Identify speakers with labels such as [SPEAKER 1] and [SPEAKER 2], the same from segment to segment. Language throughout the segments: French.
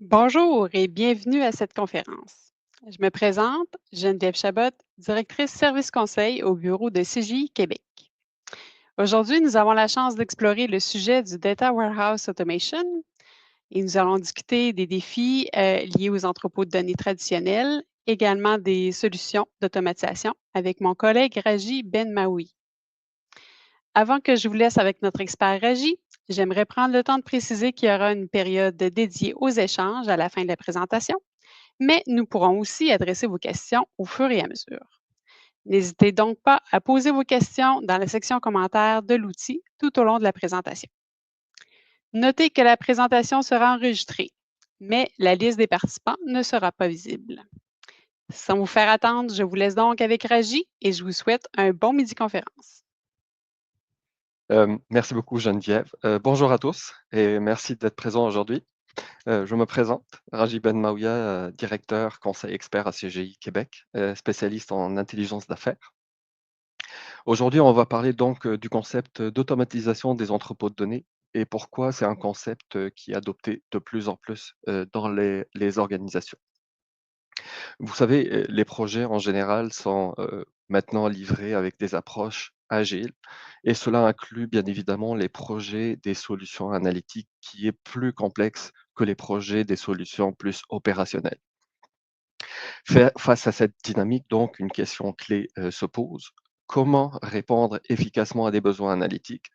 [SPEAKER 1] Bonjour et bienvenue à cette conférence. Je me présente, Geneviève Chabot, directrice service conseil au bureau de CGI Québec. Aujourd'hui, nous avons la chance d'explorer le sujet du Data Warehouse Automation et nous allons discuter des défis liés aux entrepôts de données traditionnels, également des solutions d'automatisation avec mon collègue Raji Benmaoui. Avant que je vous laisse avec notre expert Raji, j'aimerais prendre le temps de préciser qu'il y aura une période dédiée aux échanges à la fin de la présentation, mais nous pourrons aussi adresser vos questions au fur et à mesure. N'hésitez donc pas à poser vos questions dans la section commentaires de l'outil tout au long de la présentation. Notez que la présentation sera enregistrée, mais la liste des participants ne sera pas visible. Sans vous faire attendre, je vous laisse donc avec Raji et je vous souhaite un bon midi-conférence.
[SPEAKER 2] Merci beaucoup Geneviève. Bonjour à tous et merci d'être présents aujourd'hui. Je me présente, Raji Ben Maouya, directeur conseil expert à CGI Québec, spécialiste en intelligence d'affaires. Aujourd'hui, on va parler donc du concept d'automatisation des entrepôts de données et pourquoi c'est un concept qui est adopté de plus en plus dans les organisations. Vous savez, les projets en général sont maintenant livrés avec des approches agiles et cela inclut bien évidemment les projets des solutions analytiques qui est plus complexe que les projets des solutions plus opérationnelles. Face à cette dynamique, donc, une question clé se pose. Comment répondre efficacement à des besoins analytiques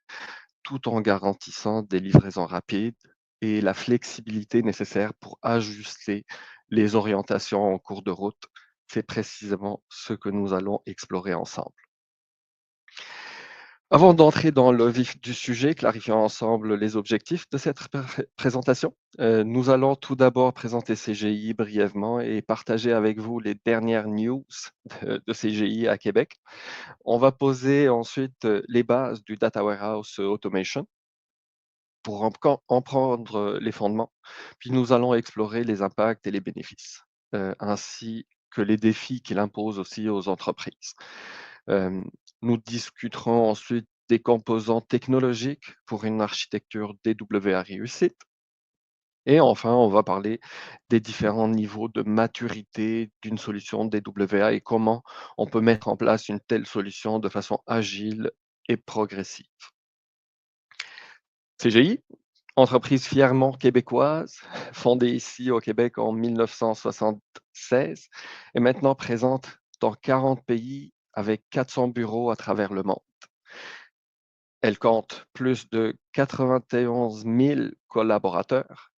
[SPEAKER 2] tout en garantissant des livraisons rapides et la flexibilité nécessaire pour ajuster les orientations en cours de route? C'est précisément ce que nous allons explorer ensemble. Avant d'entrer dans le vif du sujet, clarifions ensemble les objectifs de cette présentation. Nous allons tout d'abord présenter CGI brièvement et partager avec vous les dernières news de CGI à Québec. On va poser ensuite les bases du Data Warehouse Automation pour en prendre les fondements. Puis nous allons explorer les impacts et les bénéfices, ainsi que les défis qu'il impose aussi aux entreprises. Euh, Nous discuterons ensuite des composants technologiques pour une architecture DWA réussite. Et enfin, on va parler des différents niveaux de maturité d'une solution DWA et comment on peut mettre en place une telle solution de façon agile et progressive. CGI, entreprise fièrement québécoise, fondée ici au Québec en 1976, est maintenant présente dans 40 pays avec 400 bureaux à travers le monde. Elle compte plus de 91 000 collaborateurs,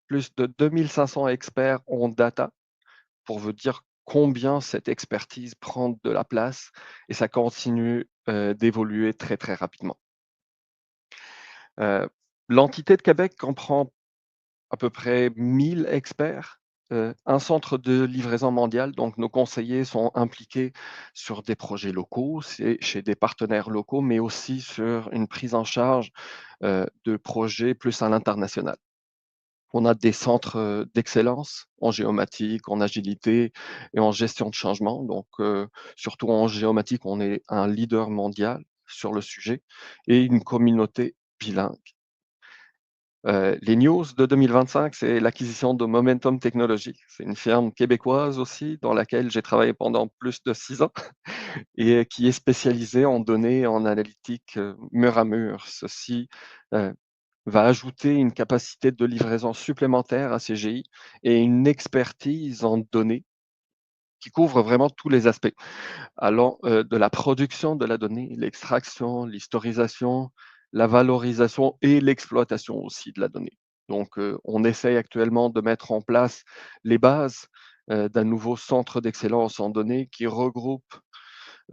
[SPEAKER 2] plus de 2500 experts en data, pour vous dire combien cette expertise prend de la place et ça continue d'évoluer très très rapidement. Euh, L'entité de Québec comprend à peu près 1000 experts, un centre de livraison mondial. Donc, nos conseillers sont impliqués sur des projets locaux, chez des partenaires locaux, mais aussi sur une prise en charge de projets plus à l'international. On a des centres d'excellence en géomatique, en agilité et en gestion de changement. Donc, surtout en géomatique, on est un leader mondial sur le sujet et une communauté bilingue. Les news de 2025, c'est l'acquisition de Momentum Technology. C'est une firme québécoise aussi, dans laquelle j'ai travaillé pendant plus de 6 ans et qui est spécialisée en données en analytique mur à mur. Ceci euh, va ajouter une capacité de livraison supplémentaire à CGI et une expertise en données qui couvre vraiment tous les aspects, allant de la production de la donnée, l'extraction, l'historisation, la valorisation et l'exploitation aussi de la donnée. Donc, on essaye actuellement de mettre en place les bases d'un nouveau centre d'excellence en données qui regroupe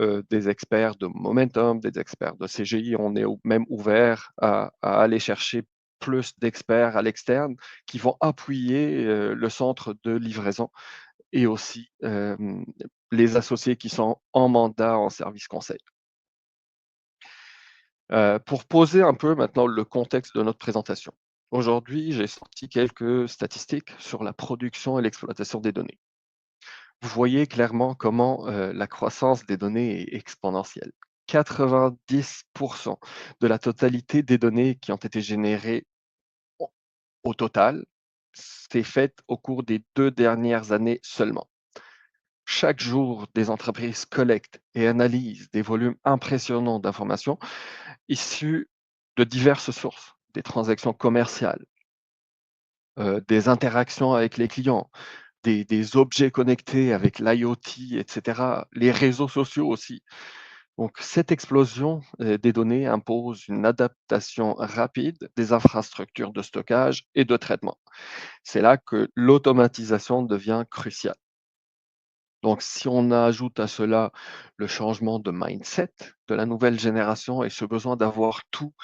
[SPEAKER 2] des experts de Momentum, des experts de CGI. On est même ouvert à aller chercher plus d'experts à l'externe qui vont appuyer le centre de livraison et aussi les associés qui sont en mandat en service conseil. Pour poser un peu maintenant le contexte de notre présentation. Aujourd'hui, j'ai sorti quelques statistiques sur la production et l'exploitation des données. Vous voyez clairement comment la croissance des données est exponentielle. 90% de la totalité des données qui ont été générées au total s'est faite au cours des 2 dernières années seulement. Chaque jour, des entreprises collectent et analysent des volumes impressionnants d'informations issues de diverses sources, des transactions commerciales, des interactions avec les clients, des objets connectés avec l'IoT, et cetera, les réseaux sociaux aussi. Donc cette explosion, des données impose une adaptation rapide des infrastructures de stockage et de traitement. C'est là que l'automatisation devient cruciale. Donc si on ajoute à cela le changement de mindset de la nouvelle génération et ce besoin d'avoir tout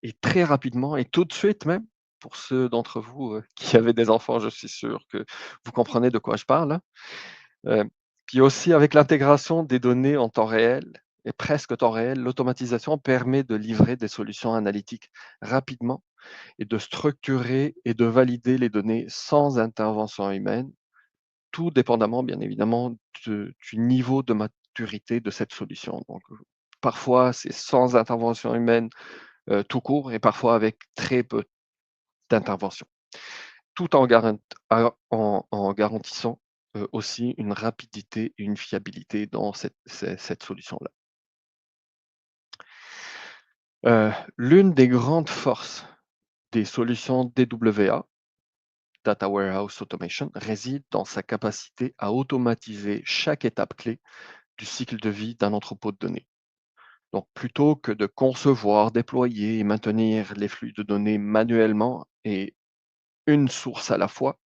[SPEAKER 2] et très rapidement et tout de suite même, pour ceux d'entre vous, qui avaient des enfants, je suis sûr que vous comprenez de quoi je parle, hein. Heu, Puis aussi avec l'intégration des données en temps réel et presque temps réel, l'automatisation permet de livrer des solutions analytiques rapidement et de structurer et de valider les données sans intervention humaine, tout dépendamment bien évidemment du niveau de maturité de cette solution. Donc, parfois c'est sans intervention humaine, tout court et parfois avec très peu d'intervention. Tout en garantissant, aussi une rapidité et une fiabilité dans cette solution-là. L'une des grandes forces des solutions DWA, Data Warehouse Automation, réside dans sa capacité à automatiser chaque étape clé du cycle de vie d'un entrepôt de données. Donc plutôt que de concevoir, déployer et maintenir les flux de données manuellement et une source à la fois,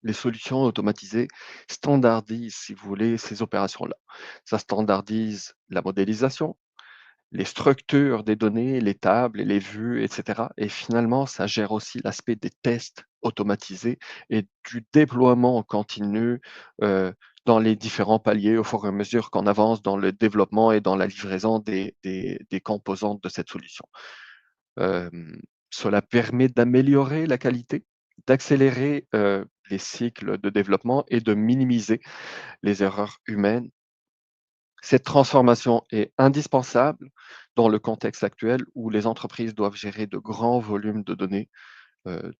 [SPEAKER 2] les solutions automatisées standardisent, si vous voulez, ces opérations-là. Ça standardise la modélisation, les structures des données, les tables et les vues, et cetera. Et finalement, ça gère aussi l'aspect des tests automatisés et du déploiement en continu, dans les différents paliers au fur et à mesure qu'on avance dans le développement et dans la livraison des composantes de cette solution. Cela permet d'améliorer la qualité, d'accélérer, les cycles de développement et de minimiser les erreurs humaines. Cette transformation est indispensable dans le contexte actuel où les entreprises doivent gérer de grands volumes de données,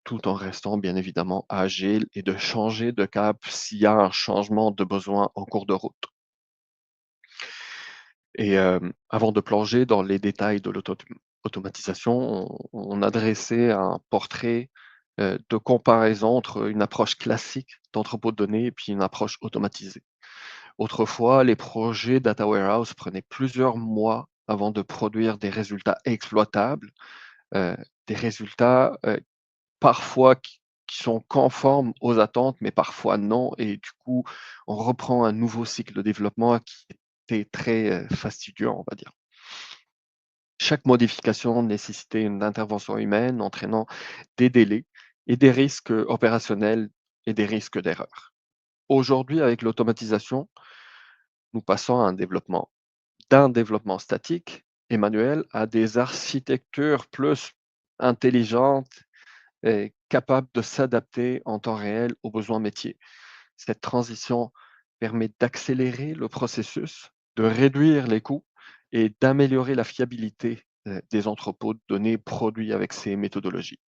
[SPEAKER 2] tout en restant bien évidemment agiles et de changer de cap s'il y a un changement de besoin en cours de route. Et avant de plonger dans les détails de l'automatisation, on a dressé un portrait, de comparaison entre une approche classique d'entrepôt de données et puis une approche automatisée. Autrefois, les projets data warehouse prenaient plusieurs mois avant de produire des résultats exploitables, heu, des résultats, parfois qui sont conformes aux attentes, mais parfois non et du coup, on reprend un nouveau cycle de développement qui était très, fastidieux, on va dire. Chaque modification nécessitait une intervention humaine, entraînant des délais et des risques, opérationnels et des risques d'erreur. Aujourd'hui, avec l'automatisation, nous passons à un développement d'un développement statique et manuel à des architectures plus intelligentes et capables de s'adapter en temps réel aux besoins métiers. Cette transition permet d'accélérer le processus, de réduire les coûts et d'améliorer la fiabilité des entrepôts de données produits avec ces méthodologies.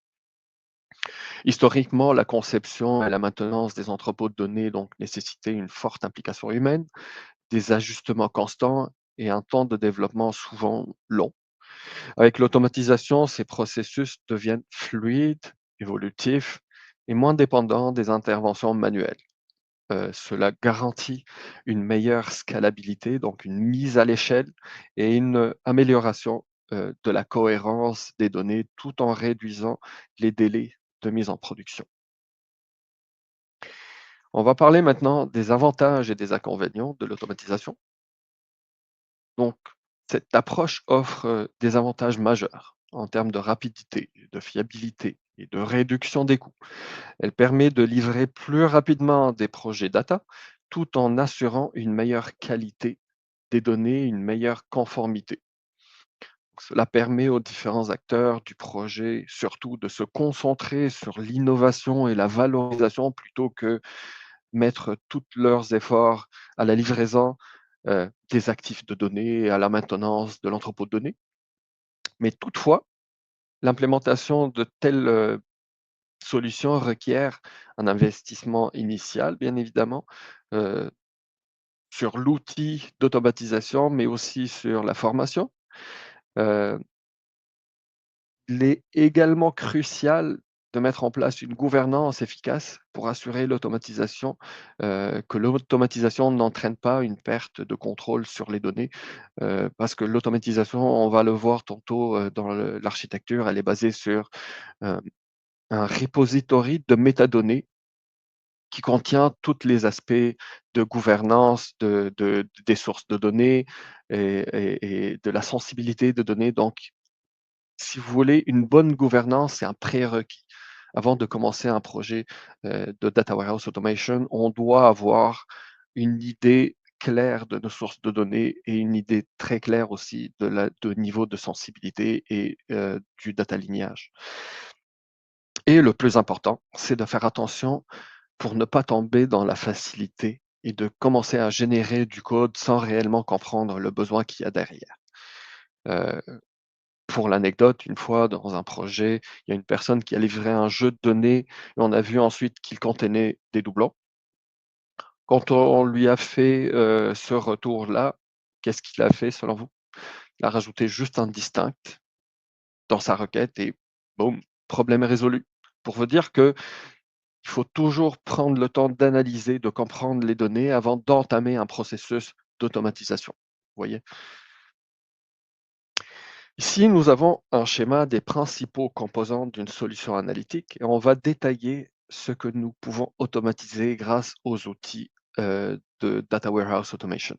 [SPEAKER 2] Historiquement, la conception et la maintenance des entrepôts de données donc nécessitaient une forte implication humaine, des ajustements constants et un temps de développement souvent long. Avec l'automatisation, ces processus deviennent fluides, évolutifs et moins dépendants des interventions manuelles. Cela garantit une meilleure scalabilité, donc une mise à l'échelle et une amélioration, de la cohérence des données tout en réduisant les délais de mise en production. On va parler maintenant des avantages et des inconvénients de l'automatisation. Donc, cette approche offre, des avantages majeurs en termes de rapidité, de fiabilité et de réduction des coûts. Elle permet de livrer plus rapidement des projets data, tout en assurant une meilleure qualité des données, une meilleure conformité. Cela permet aux différents acteurs du projet, surtout, de se concentrer sur l'innovation et la valorisation plutôt que mettre tous leurs efforts à la livraison, des actifs de données et à la maintenance de l'entrepôt de données. Mais toutefois, l'implémentation de telles, solution requiert un investissement initial, bien évidemment, sur l'outil d'automatisation, mais aussi sur la formation. Euh, il est également crucial de mettre en place une gouvernance efficace pour assurer l'automatisation, que l'automatisation n'entraîne pas une perte de contrôle sur les données, parce que l'automatisation, on va le voir tantôt dans l'architecture, elle est basée sur euh, un repository de métadonnées qui contient tous les aspects de gouvernance des sources de données et de la sensibilité de données. Donc, si vous voulez, une bonne gouvernance, c'est un prérequis. Avant de commencer un projet de Data Warehouse Automation, on doit avoir une idée claire de nos sources de données et une idée très claire aussi de niveau de sensibilité et du data lignage. Et le plus important, c'est de faire attention pour ne pas tomber dans la facilité et de commencer à générer du code sans réellement comprendre le besoin qu'il y a derrière. Euh, pour l'anecdote, une fois dans un projet, il y a une personne qui a livré un jeu de données et on a vu ensuite qu'il contenait des doublons. Quand on lui a fait ce retour-là, qu'est-ce qu'il a fait selon vous? Il a rajouté juste un distinct dans sa requête et boum, problème résolu. Pour vous dire que il faut toujours prendre le temps d'analyser, de comprendre les données avant d'entamer un processus d'automatisation. Vous voyez? Ici, nous avons un schéma des principaux composants d'une solution analytique et on va détailler ce que nous pouvons automatiser grâce aux outils de Data Warehouse Automation.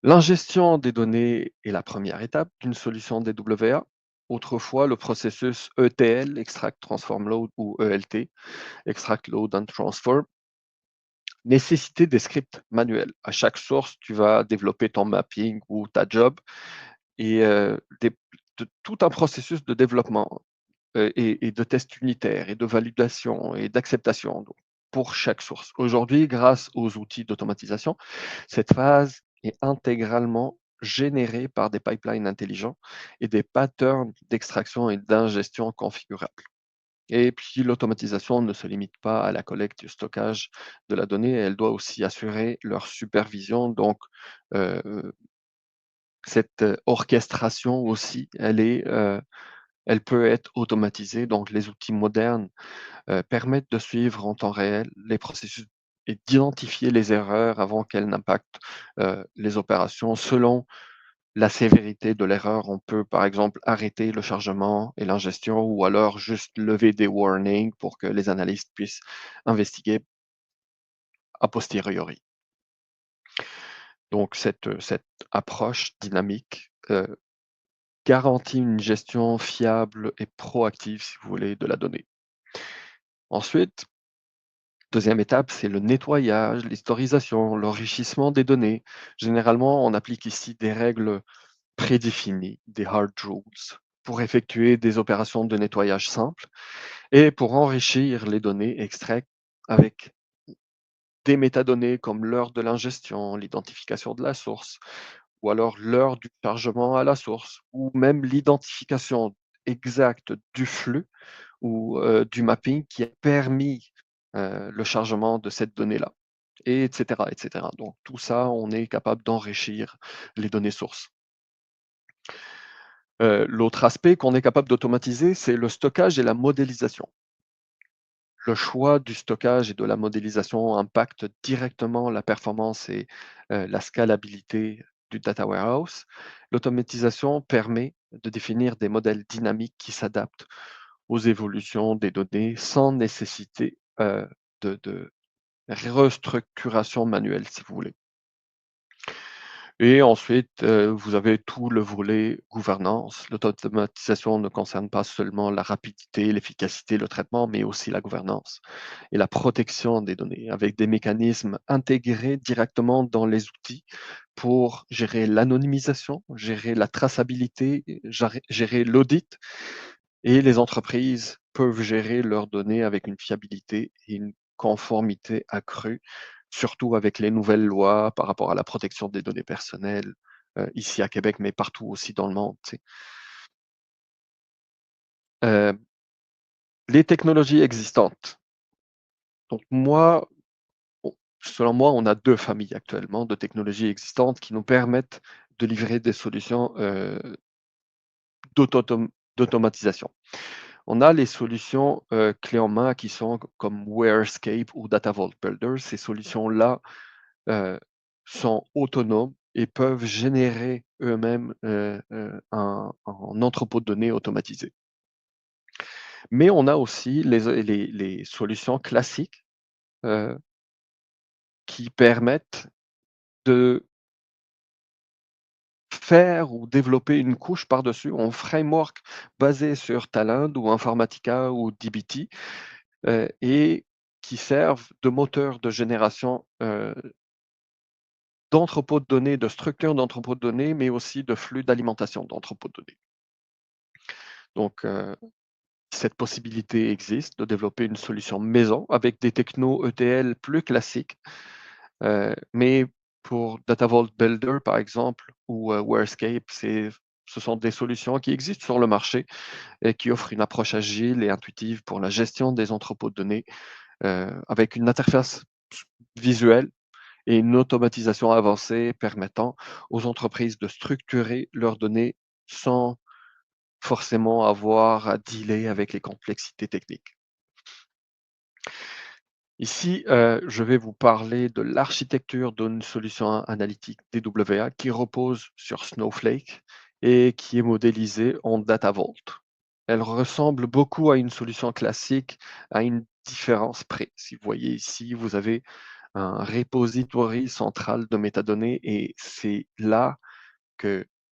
[SPEAKER 2] L'ingestion des données est la première étape d'une solution DWA. Autrefois, le processus ETL, Extract, Transform, Load, ou ELT, Extract, Load and Transform, nécessitait des scripts manuels. À chaque source, tu vas développer ton mapping ou ta job et tout un processus de développement et de tests unitaires et de validation et d'acceptation pour chaque source. Aujourd'hui, grâce aux outils d'automatisation, cette phase est intégralement générée par des pipelines intelligents et des patterns d'extraction et d'ingestion configurables. Et puis, l'automatisation ne se limite pas à la collecte et au stockage de la donnée, elle doit aussi assurer leur supervision. Donc, euh, cette orchestration aussi, elle peut être automatisée. Donc, les outils modernes permettent de suivre en temps réel les processus et d'identifier les erreurs avant qu'elles n'impactent les opérations. Selon la sévérité de l'erreur, on peut par exemple arrêter le chargement et l'ingestion ou alors juste lever des warnings pour que les analystes puissent investiguer a posteriori. Donc cette approche dynamique garantit une gestion fiable et proactive, si vous voulez, de la donnée. Ensuite, deuxième étape, c'est le nettoyage, l'historisation, l'enrichissement des données. Généralement, on applique ici des règles prédéfinies, des hard rules, pour effectuer des opérations de nettoyage simples et pour enrichir les données extraites avec des métadonnées comme l'heure de l'ingestion, l'identification de la source, ou alors l'heure du chargement à la source, ou même l'identification exacte du flux ou du mapping qui a permis le chargement de cette donnée-là, et etc., etc. Donc tout ça, on est capable d'enrichir les données sources. L'autre aspect qu'on est capable d'automatiser, c'est le stockage et la modélisation. Le choix du stockage et de la modélisation impacte directement la performance et la scalabilité du data warehouse. L'automatisation permet de définir des modèles dynamiques qui s'adaptent aux évolutions des données sans nécessiter de restructuration manuelle, si vous voulez. Et ensuite, vous avez tout le volet gouvernance. L'automatisation ne concerne pas seulement la rapidité, l'efficacité, le traitement, mais aussi la gouvernance et la protection des données avec des mécanismes intégrés directement dans les outils pour gérer l'anonymisation, gérer la traçabilité, gérer l'audit. Et les entreprises peuvent gérer leurs données avec une fiabilité et une conformité accrue, surtout avec les nouvelles lois par rapport à la protection des données personnelles, ici à Québec, mais partout aussi dans le monde. Tu sais. Les technologies existantes. Donc moi, selon moi, on a 2 familles actuellement de technologies existantes qui nous permettent de livrer des solutions, d'automatisation. On a les solutions, clés en main qui sont comme Warescape ou Data Vault Builder. Ces solutions-là, heu, sont autonomes et peuvent générer eux-mêmes, un entrepôt de données automatisé. Mais on a aussi les solutions classiques, heu, qui permettent de faire ou développer une couche par-dessus en framework basé sur Talend ou Informatica ou dbt, et qui servent de moteur de génération, d'entrepôts de données, de structures d'entrepôts de données, mais aussi de flux d'alimentation d'entrepôts de données. Donc, cette possibilité existe de développer une solution maison avec des technos ETL plus classiques, mais pour Data Vault Builder, par exemple, ou Warescape, ce sont des solutions qui existent sur le marché et qui offrent une approche agile et intuitive pour la gestion des entrepôts de données, avec une interface visuelle et une automatisation avancée permettant aux entreprises de structurer leurs données sans forcément avoir à dealer avec les complexités techniques. Ici, je vais vous parler de l'architecture d'une solution analytique DWA qui repose sur Snowflake et qui est modélisée en Data Vault. Elle ressemble beaucoup à une solution classique, à une différence près. Si vous voyez ici, vous avez un repository central de métadonnées et c'est là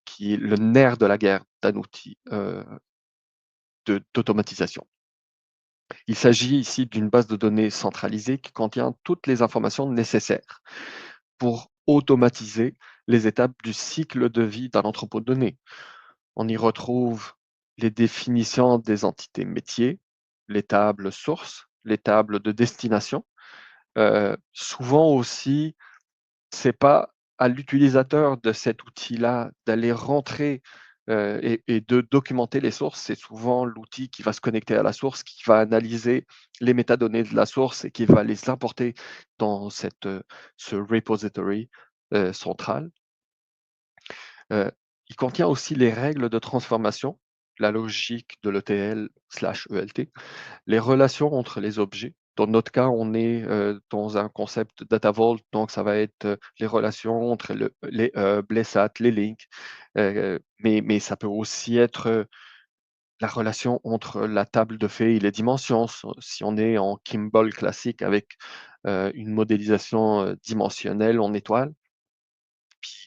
[SPEAKER 2] qui est le nerf de la guerre d'un outil d'automatisation. Il s'agit ici d'une base de données centralisée qui contient toutes les informations nécessaires pour automatiser les étapes du cycle de vie d'un entrepôt de données. On y retrouve les définitions des entités métiers, les tables sources, les tables de destination. Souvent aussi, c'est pas à l'utilisateur de cet outil-là d'aller rentrer, et de documenter les sources. C'est souvent l'outil qui va se connecter à la source, qui va analyser les métadonnées de la source et qui va les importer dans ce repository, central. Heu, il contient aussi les règles de transformation, la logique de l'ETL/ELT, les relations entre les objets. Dans notre cas, on est, dans un concept data vault, donc ça va être, les relations entre les hubs, les SAT, les links, mais ça peut aussi être, la relation entre la table de faits et les dimensions. Si on est en Kimball classique avec, une modélisation, dimensionnelle en étoile. Puis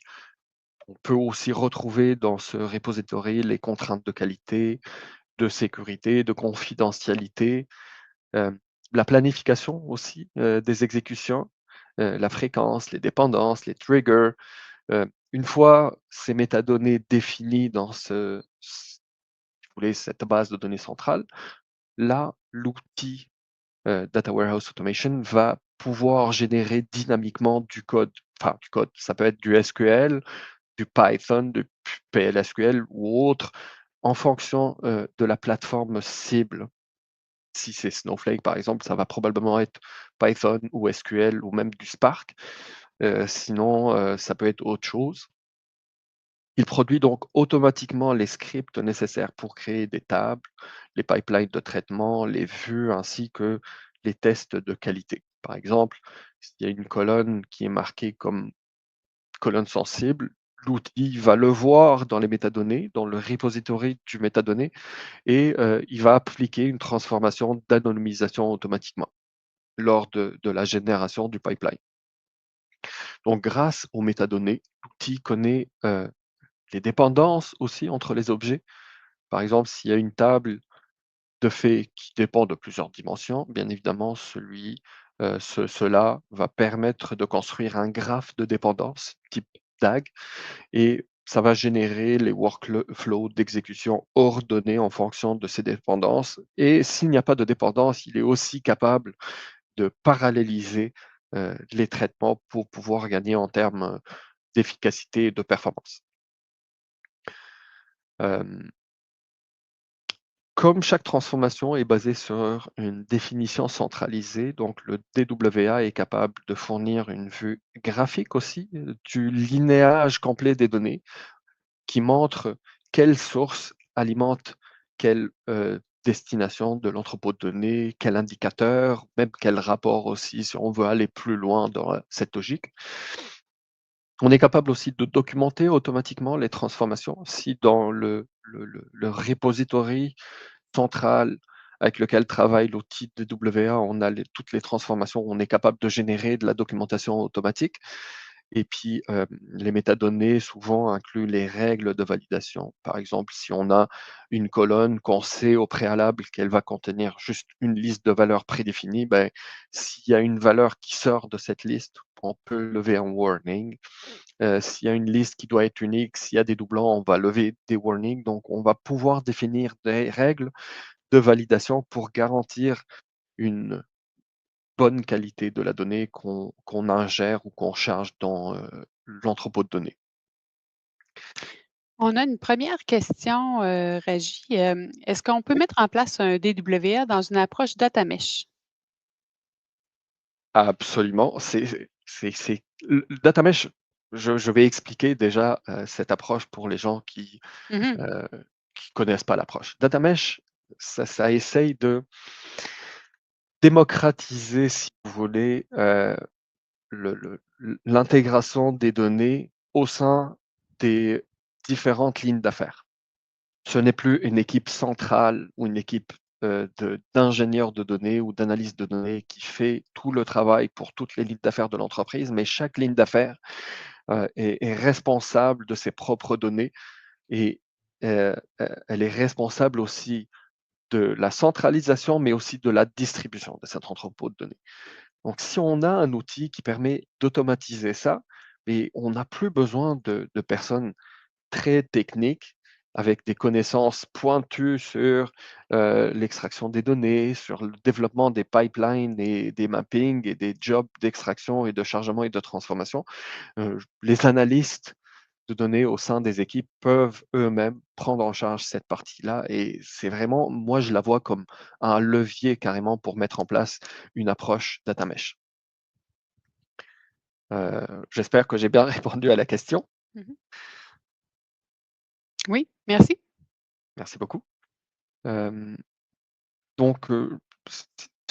[SPEAKER 2] on peut aussi retrouver dans ce repository les contraintes de qualité, de sécurité, de confidentialité, hem, la planification aussi, des exécutions, la fréquence, les dépendances, les triggers. Une fois ces métadonnées définies dans si vous voulez, cette base de données centrale, là, l'outil, Data Warehouse Automation va pouvoir générer dynamiquement du code. Enfin, du code, ça peut être du SQL, du Python, du PLSQL ou autre, en fonction, de la plateforme cible. Si c'est Snowflake, par exemple, ça va probablement être Python ou SQL ou même du Spark. Sinon, ça peut être autre chose. Il produit donc automatiquement les scripts nécessaires pour créer des tables, les pipelines de traitement, les vues ainsi que les tests de qualité. Par exemple, s'il y a une colonne qui est marquée comme colonne sensible, l'outil va le voir dans les métadonnées, dans le repository du métadonnées et il va appliquer une transformation d'anonymisation automatiquement lors de la génération du pipeline. Donc grâce aux métadonnées, l'outil connaît, les dépendances aussi entre les objets. Par exemple, s'il y a une table de faits qui dépend de plusieurs dimensions, bien évidemment, cela va permettre de construire un graphe de dépendance type DAG et ça va générer les workflows d'exécution ordonnés en fonction de ces dépendances. Et s'il n'y a pas de dépendance, il est aussi capable de paralléliser les traitements pour pouvoir gagner en termes d'efficacité et de performance. Euh, Comme chaque transformation est basée sur une définition centralisée, donc le DWA est capable de fournir une vue graphique aussi du linéage complet des données qui montre quelle source alimente quelle destination de l'entrepôt de données, quel indicateur, même quel rapport aussi, si on veut aller plus loin dans cette logique. On est capable aussi de documenter automatiquement les transformations. Si dans le repository central avec lequel travaille l'outil de WA, on a toutes les transformations, on est capable de générer de la documentation automatique. Et puis, les métadonnées souvent incluent les règles de validation. Par exemple, si on a une colonne qu'on sait au préalable qu'elle va contenir juste une liste de valeurs prédéfinies, ben, s'il y a une valeur qui sort de cette liste, on peut lever un warning. S'il y a une liste qui doit être unique, s'il y a des doublons, on va lever des warnings. Donc, on va pouvoir définir des règles de validation pour garantir une bonne qualité de la donnée qu'on ingère ou qu'on charge dans l'entrepôt de données.
[SPEAKER 1] On a une première question, Raji. Est-ce qu'on peut
[SPEAKER 2] Oui,
[SPEAKER 1] mettre en place un DWA dans une approche data mesh?
[SPEAKER 2] absolument. Le data mesh, je vais expliquer déjà cette approche pour les gens
[SPEAKER 1] Mhm.
[SPEAKER 2] euh, qui connaissent pas l'approche. Data mesh, ça essaye de démocratiser, si vous voulez, l'intégration des données au sein des différentes lignes d'affaires. Ce n'est plus une équipe centrale ou une équipe d'ingénieurs de données ou d'analyse de données qui fait tout le travail pour toutes les lignes d'affaires de l'entreprise, mais chaque ligne d'affaires est responsable de ses propres données et elle est responsable aussi de la centralisation, mais aussi de la distribution de cet entrepôt de données. Donc, si on a un outil qui permet d'automatiser ça, et on n'a plus besoin de personnes très techniques avec des connaissances pointues sur l'extraction des données, sur le développement des pipelines et des mappings et des jobs d'extraction et de chargement et de transformation. Les analystes de données au sein des équipes peuvent eux-mêmes prendre en charge cette partie-là et c'est vraiment, moi je la vois comme un levier carrément pour mettre en place une approche data mesh. J'espère que j'ai bien répondu à la question.
[SPEAKER 1] Mhm. Oui, merci.
[SPEAKER 2] Merci beaucoup. Euh, donc,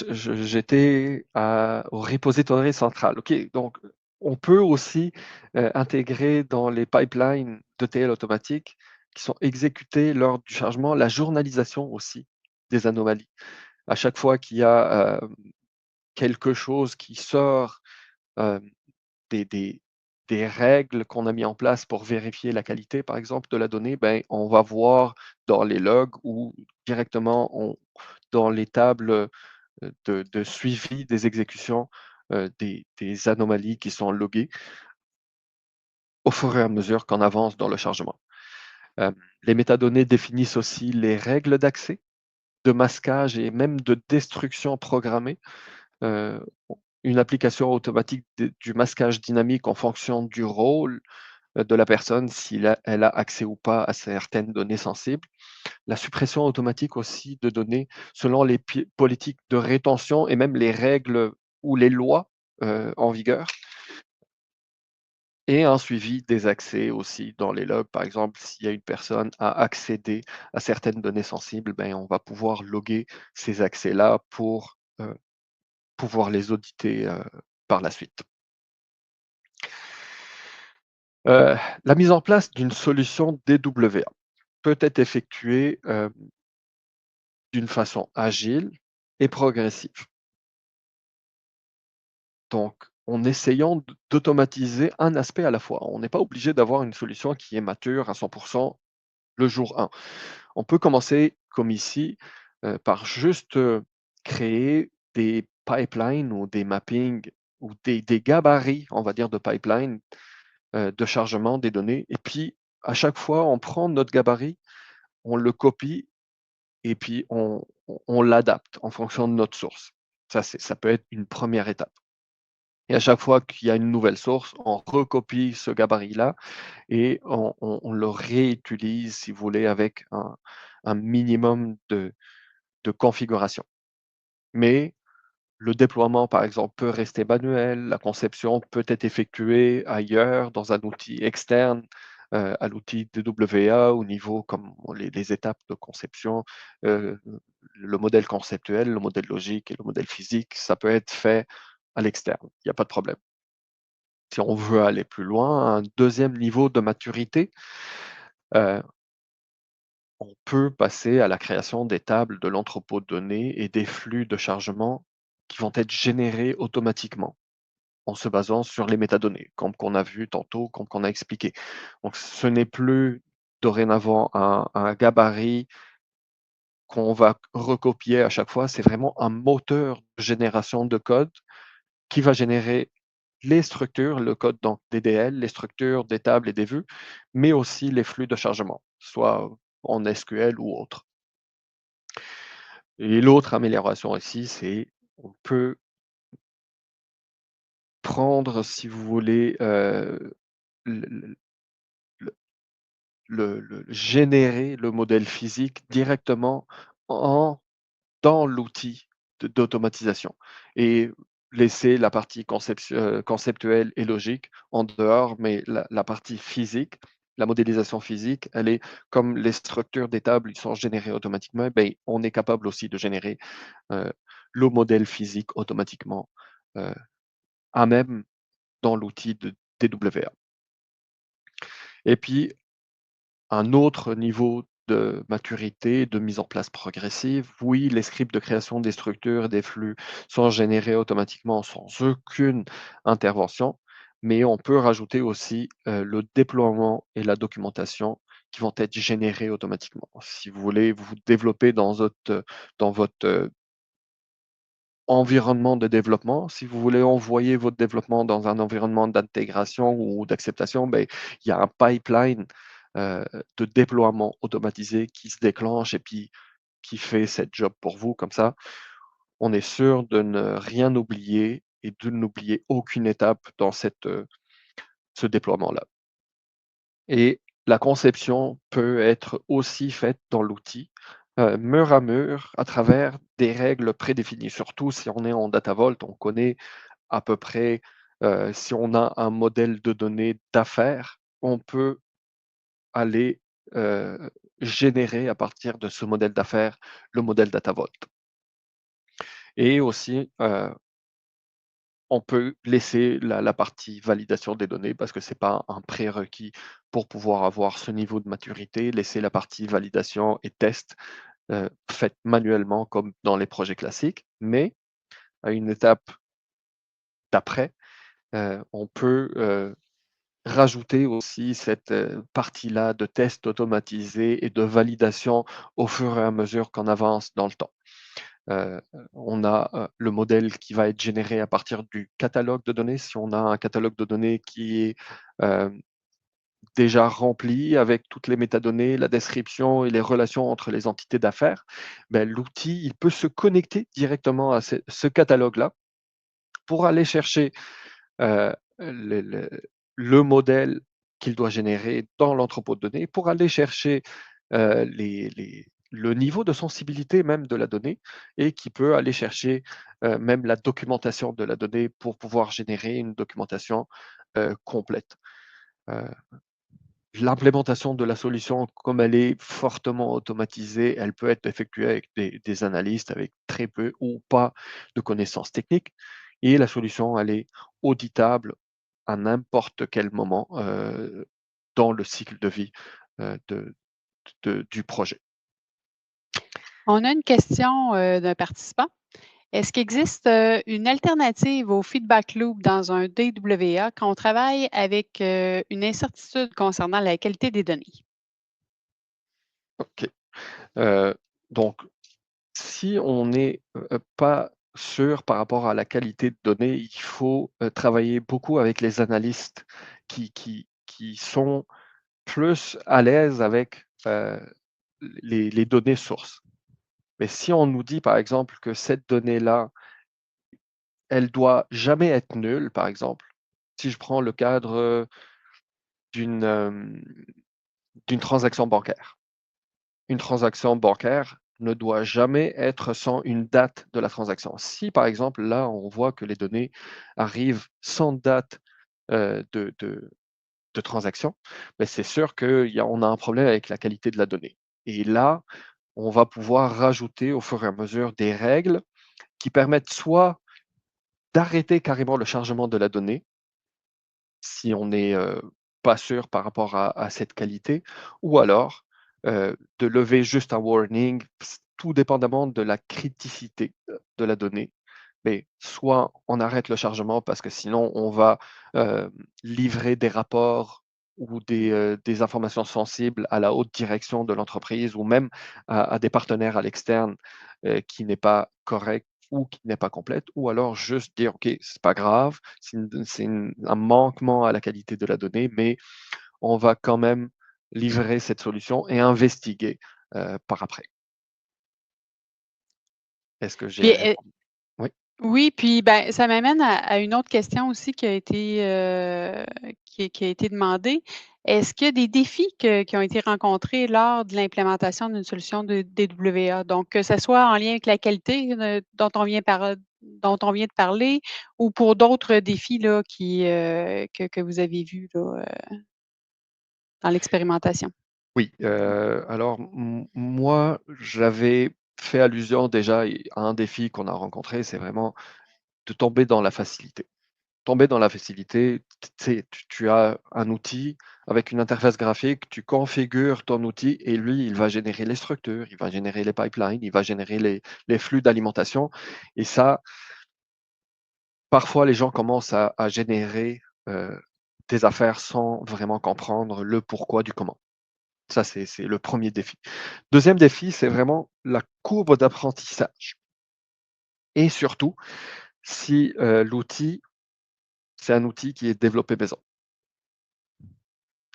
[SPEAKER 2] j'étais au repository central. OK, donc on peut aussi intégrer dans les pipelines d'ETL automatiques qui sont exécutés lors du chargement la journalisation aussi des anomalies. À chaque fois qu'il y a quelque chose qui sort euh, des, des- des règles qu'on a mis en place pour vérifier la qualité, par exemple, de la donnée, ben, on va voir dans les logs ou directement dans les tables de suivi des exécutions des anomalies qui sont loguées au fur et à mesure qu'on avance dans le chargement. Euh, les métadonnées définissent aussi les règles d'accès, de masquage et même de destruction programmée. Euh, une application automatique du masquage dynamique en fonction du rôle de la personne, si elle a accès ou pas à certaines données sensibles. La suppression automatique aussi de données selon les politiques de rétention et même les règles ou les lois en vigueur. Et un suivi des accès aussi dans les logs. Par exemple, s'il y a une personne a accédé à certaines données sensibles, ben, on va pouvoir loguer ces accès-là pour pouvoir les auditer par la suite. La mise en place d'une solution DWA peut être effectuée d'une façon agile et progressive. Donc, en essayant d'automatiser un aspect à la fois. On n'est pas obligé d'avoir une solution qui est mature à 100% le jour 1. On peut commencer, comme ici, par juste créer des pipelines ou des mappings ou des gabarits, on va dire, de pipeline de chargement des données. Et puis, à chaque fois, on prend notre gabarit, on le copie et puis on l'adapte en fonction de notre source. Ça peut être une première étape. Et à chaque fois qu'il y a une nouvelle source, on recopie ce gabarit-là et on le réutilise, si vous voulez, avec un minimum de configuration. Mais le déploiement, par exemple, peut rester manuel, la conception peut être effectuée ailleurs, dans un outil externe à l'outil DWA au niveau comme les étapes de conception, le modèle conceptuel, le modèle logique et le modèle physique, ça peut être fait à l'externe, il n'y a pas de problème. Si on veut aller plus loin, un deuxième niveau de maturité, euh, on peut passer à la création des tables de l'entrepôt de données et des flux de chargement qui vont être générés automatiquement en se basant sur les métadonnées, comme qu'on a vu tantôt, comme qu'on a expliqué. Donc, ce n'est plus dorénavant un gabarit qu'on va recopier à chaque fois, c'est vraiment un moteur de génération de code qui va générer les structures, le code donc DDL, les structures des tables et des vues, mais aussi les flux de chargement, soit en SQL ou autre. Et l'autre amélioration ici, c'est on peut prendre, si vous voulez, le, générer le modèle physique directement en, dans l'outil d'automatisation et laisser la partie conceptuelle et logique en dehors, mais la partie physique, la modélisation physique, elle est comme les structures des tables ils sont générées automatiquement, ben, on est capable aussi de générer euh, le modèle physique automatiquement euh, à même dans l'outil de DWA. Et puis, un autre niveau de maturité, de mise en place progressive, oui, les scripts de création des structures et des flux sont générés automatiquement sans aucune intervention, mais on peut rajouter aussi le déploiement et la documentation qui vont être générés automatiquement. Si vous voulez vous développer dans votre environnement de développement. Si vous voulez envoyer votre développement dans un environnement d'intégration ou d'acceptation, ben, il y a un pipeline euh, de déploiement automatisé qui se déclenche et puis qui fait cette job pour vous. Comme ça, on est sûr de ne rien oublier et de n'oublier aucune étape dans ce déploiement-là. Et la conception peut être aussi faite dans l'outil, mur à mur, à travers des règles prédéfinies. Surtout si on est en data vault, on connaît à peu près, si on a un modèle de données d'affaires, on peut aller générer à partir de ce modèle d'affaires le modèle data vault. Et aussi, on peut laisser la partie validation des données parce que ce n'est pas un prérequis pour pouvoir avoir ce niveau de maturité, laisser la partie validation et test faite manuellement comme dans les projets classiques, mais à une étape d'après, on peut rajouter aussi cette partie-là de test automatisé et de validation au fur et à mesure qu'on avance dans le temps. Euh, on a le modèle qui va être généré à partir du catalogue de données. Si on a un catalogue de données qui est euh, déjà rempli avec toutes les métadonnées, la description et les relations entre les entités d'affaires, ben, l'outil il peut se connecter directement à ce catalogue-là pour aller chercher euh, le, le- le modèle qu'il doit générer dans l'entrepôt de données, pour aller chercher le niveau de sensibilité même de la donnée et qui peut aller chercher même la documentation de la donnée pour pouvoir générer une documentation complète. Euh, L'implémentation de la solution, comme elle est fortement automatisée, elle peut être effectuée avec des analystes avec très peu ou pas de connaissances techniques. Et la solution, elle est auditable à n'importe quel moment dans le cycle de vie euh, de- du projet.
[SPEAKER 1] On a une question d'un participant. Est-ce qu'il existe une alternative au feedback loop dans un DWA quand on travaille avec une incertitude concernant la qualité des données?
[SPEAKER 2] OK. Euh, donc, si on n'est pas sûr par rapport à la qualité de données, il faut travailler beaucoup avec les analystes qui sont plus à l'aise avec les données sources. Mais si on nous dit, par exemple, que cette donnée-là, elle doit jamais être nulle, par exemple, si je prends le cadre d'une d'une transaction bancaire. une transaction bancaire ne doit jamais être sans une date de la transaction. Si, par exemple, là, on voit que les données arrivent sans date de transaction, ben, c'est sûr qu'on a un problème avec la qualité de la donnée. Et là, on va pouvoir rajouter au fur et à mesure des règles qui permettent soit d'arrêter carrément le chargement de la donnée, si on n'est pas sûr par rapport à cette qualité, ou alors de lever juste un warning, tout dépendamment de la criticité de la donnée. Mais soit on arrête le chargement parce que sinon on va livrer des rapports ou des informations sensibles à la haute direction de l'entreprise ou même à des partenaires à l'externe qui n'est pas correct ou qui n'est pas complète, ou alors juste dire, OK, c'est pas grave, un manquement à la qualité de la donnée, mais on va quand même livrer cette solution et investiguer par après. Est-ce que j'ai
[SPEAKER 1] Puis,
[SPEAKER 2] répondu? Oui.
[SPEAKER 1] oui, puis ben, ça m'amène à une autre question aussi qui a été demandée. Est-ce qu'il y a des défis qui ont été rencontrés lors de l'implémentation d'une solution de DWA? Donc, que ce soit en lien avec la qualité dont on vient de parler ou pour d'autres défis là, que vous avez vus là, dans l'expérimentation?
[SPEAKER 2] Oui, alors moi, j'avais fait allusion déjà à un défi qu'on a rencontré, c'est vraiment de tomber dans la facilité. Tomber dans la facilité, tu sais, tu as un outil avec une interface graphique, tu configures ton outil et lui, il va générer les structures, il va générer les pipelines, il va générer les flux d'alimentation. Et ça, parfois, les gens commencent à générer des affaires sans vraiment comprendre le pourquoi du comment. Ça, c'est le premier défi. Deuxième défi, c'est vraiment la courbe d'apprentissage. Et surtout, si l'outil, c'est un outil qui est développé maison.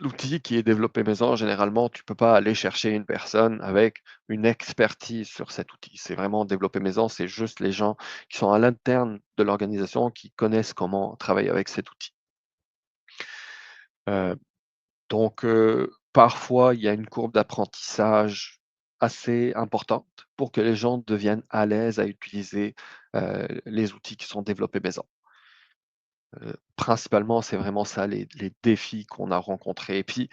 [SPEAKER 2] L'outil qui est développé maison, généralement, tu ne peux pas aller chercher une personne avec une expertise sur cet outil. C'est vraiment développé maison, c'est juste les gens qui sont à l'interne de l'organisation qui connaissent comment travailler avec cet outil. Euh, donc, parfois, il y a une courbe d'apprentissage assez importante pour que les gens deviennent à l'aise à utiliser les outils qui sont développés maison. Principalement, c'est vraiment ça les défis qu'on a rencontrés. Et puis,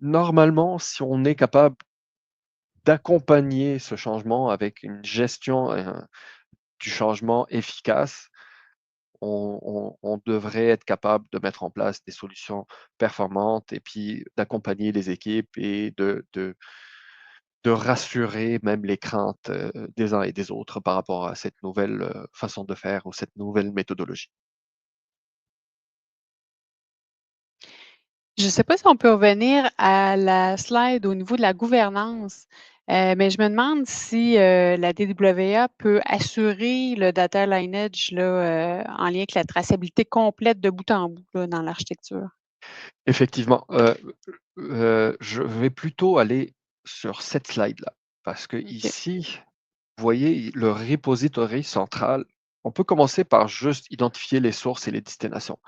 [SPEAKER 2] normalement, si on est capable d'accompagner ce changement avec une gestion du changement efficace, on devrait être capable de mettre en place des solutions performantes et puis d'accompagner les équipes et de rassurer même les craintes des uns et des autres par rapport à cette nouvelle façon de faire ou cette nouvelle méthodologie.
[SPEAKER 1] Je ne sais pas si on peut revenir à la slide au niveau de la gouvernance, mais je me demande si, la DWA peut assurer le data lineage là, en lien avec la traçabilité complète de bout en bout là, dans l'architecture.
[SPEAKER 2] Effectivement, je vais plutôt aller sur cette slide-là parce que
[SPEAKER 1] OK.
[SPEAKER 2] ici, vous voyez le repository central, on peut commencer par juste identifier les sources et les destinations.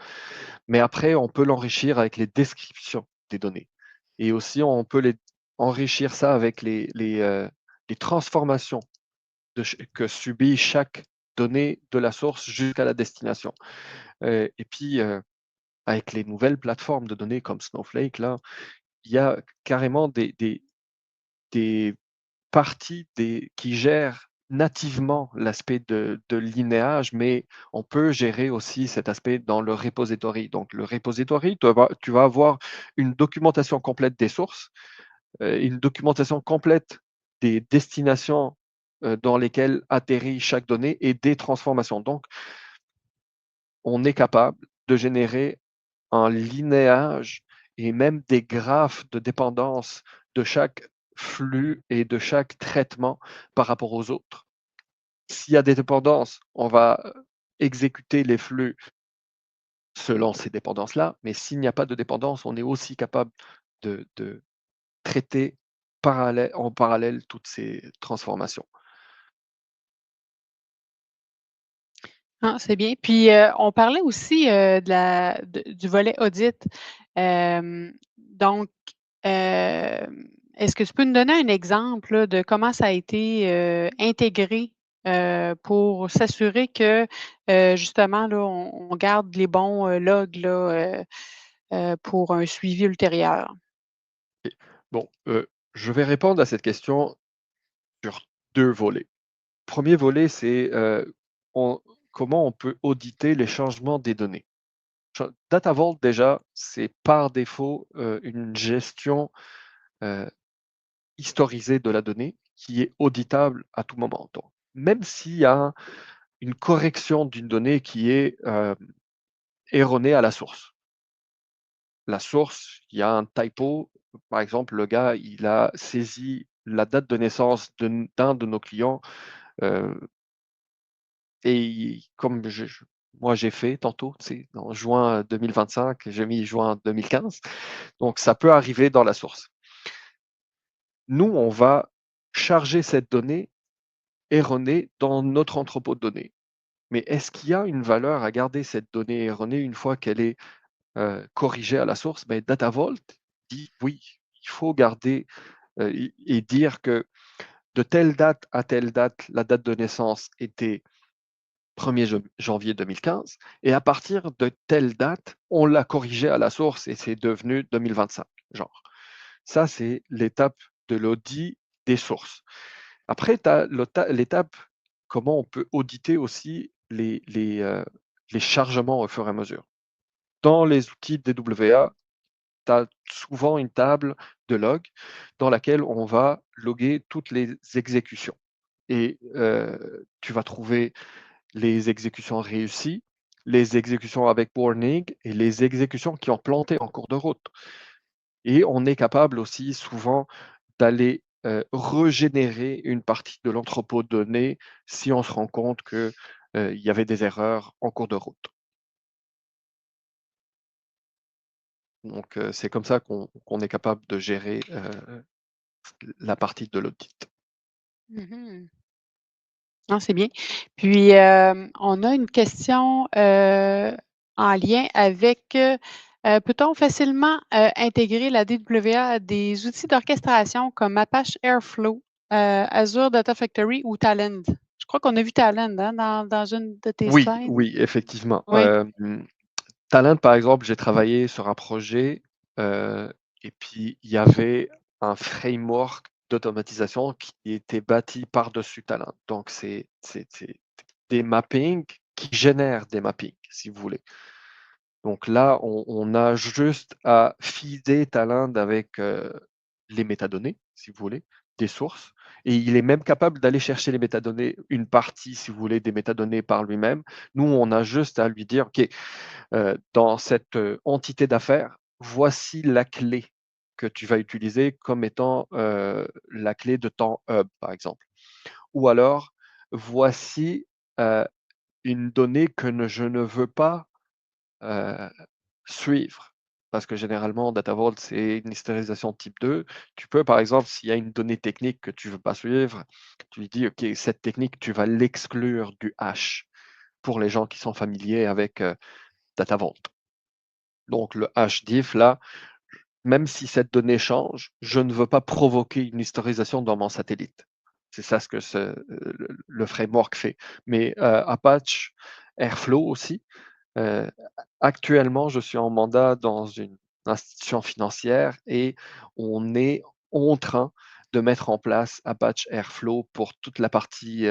[SPEAKER 2] Mais après, on peut l'enrichir avec les descriptions des données. Et aussi, on peut enrichir ça avec les transformations que subit chaque donnée de la source jusqu'à la destination. Et puis, avec les nouvelles plateformes de données comme Snowflake, là, il y a carrément des parties qui gèrent nativement l'aspect de linéage, mais on peut gérer aussi cet aspect dans le repository. Donc, le repository, tu vas avoir une documentation complète des sources, une documentation complète des destinations dans lesquelles atterrit chaque donnée et des transformations. Donc, on est capable de générer un linéage et même des graphes de dépendance de chaque flux et de chaque traitement par rapport aux autres. S'il y a des dépendances, on va exécuter les flux selon ces dépendances-là, mais s'il n'y a pas de dépendance, on est aussi capable de traiter en parallèle toutes ces transformations.
[SPEAKER 1] Ah, c'est bien. Puis, on parlait aussi, du volet audit. Donc, Est-ce que tu peux nous donner un exemple là, de comment ça a été intégré pour s'assurer que justement là, on garde les bons logs là, pour un suivi ultérieur?
[SPEAKER 2] Et bon, je vais répondre à cette question sur 2 volets. Premier volet, c'est, on comment on peut auditer les changements des données. Data Vault déjà, c'est par défaut, une gestion, heu, historisée de la donnée qui est auditable à tout moment. Donc même s'il y a une correction d'une donnée qui est, erronée à la source. La source, il y a un typo, par exemple, le gars, il a saisi la date de naissance d'un de nos clients, heu et comme moi j'ai fait tantôt, tu sais, en juin 2025, j'ai mis juin 2015, donc ça peut arriver dans la source. Nous, on va charger cette donnée erronée dans notre entrepôt de données. Mais est-ce qu'il y a une valeur à garder cette donnée erronée une fois qu'elle est, corrigée à la source? Ben, DataVault dit: «Oui, il faut garder, et dire que de telle date à telle date, la date de naissance était 1er janvier 2015 et à partir de telle date, on l'a corrigé à la source et c'est devenu 2025, genre. Ça, c'est l'étape de l'audit des sources. Après, tu as l'étape comment on peut auditer aussi les chargements au fur et à mesure. Dans les outils DWA, tu as souvent une table de log dans laquelle on va loguer toutes les exécutions et tu vas trouver les exécutions réussies, les exécutions avec warning et les exécutions qui ont planté en cours de route. Et on est capable aussi souvent d'aller régénérer une partie de l'entrepôt de données si on se rend compte qu'il y avait des erreurs en cours de route. Donc, c'est comme ça qu'on est capable de gérer la partie de l'audit.
[SPEAKER 1] Mhm. Non, c'est bien. Puis, on a une question en lien avec peut-on facilement intégrer la DWA à des outils d'orchestration comme Apache Airflow, Azure Data Factory ou Talend? Je crois qu'on a vu Talend hein, dans une de tes
[SPEAKER 2] Oui,
[SPEAKER 1] slides.
[SPEAKER 2] oui, effectivement.
[SPEAKER 1] Oui.
[SPEAKER 2] Talent, par exemple, j'ai travaillé sur un projet, et puis il y avait un framework d'automatisation qui était bâti par-dessus Talent. Donc c'est des mappings qui génèrent des mappings, si vous voulez. Donc là, on a juste à feeder Talend avec, les métadonnées, si vous voulez, des sources et il est même capable d'aller chercher les métadonnées, une partie, si vous voulez, des métadonnées par lui-même. Nous, on a juste à lui dire: «OK, dans cette entité d'affaires, voici la clé que tu vas utiliser comme étant la clé de ton hub, par exemple. Ou alors, voici une donnée que je ne veux pas euh, suivre. Parce que généralement, Data Vault, c'est une hystérisation type 2. Tu peux, par exemple, s'il y a une donnée technique que tu ne veux pas suivre, tu lui dis, OK, cette technique, tu vas l'exclure du hash pour les gens qui sont familiers avec Data Vault. Donc le hdiff, là, même si cette donnée change, je ne veux pas provoquer une historisation dans mon satellite. C'est ça ce que le framework fait. Mais Apache Airflow aussi. euh, Actuellement, je suis en mandat dans une institution financière et on est en train de mettre en place Apache Airflow pour toute la partie,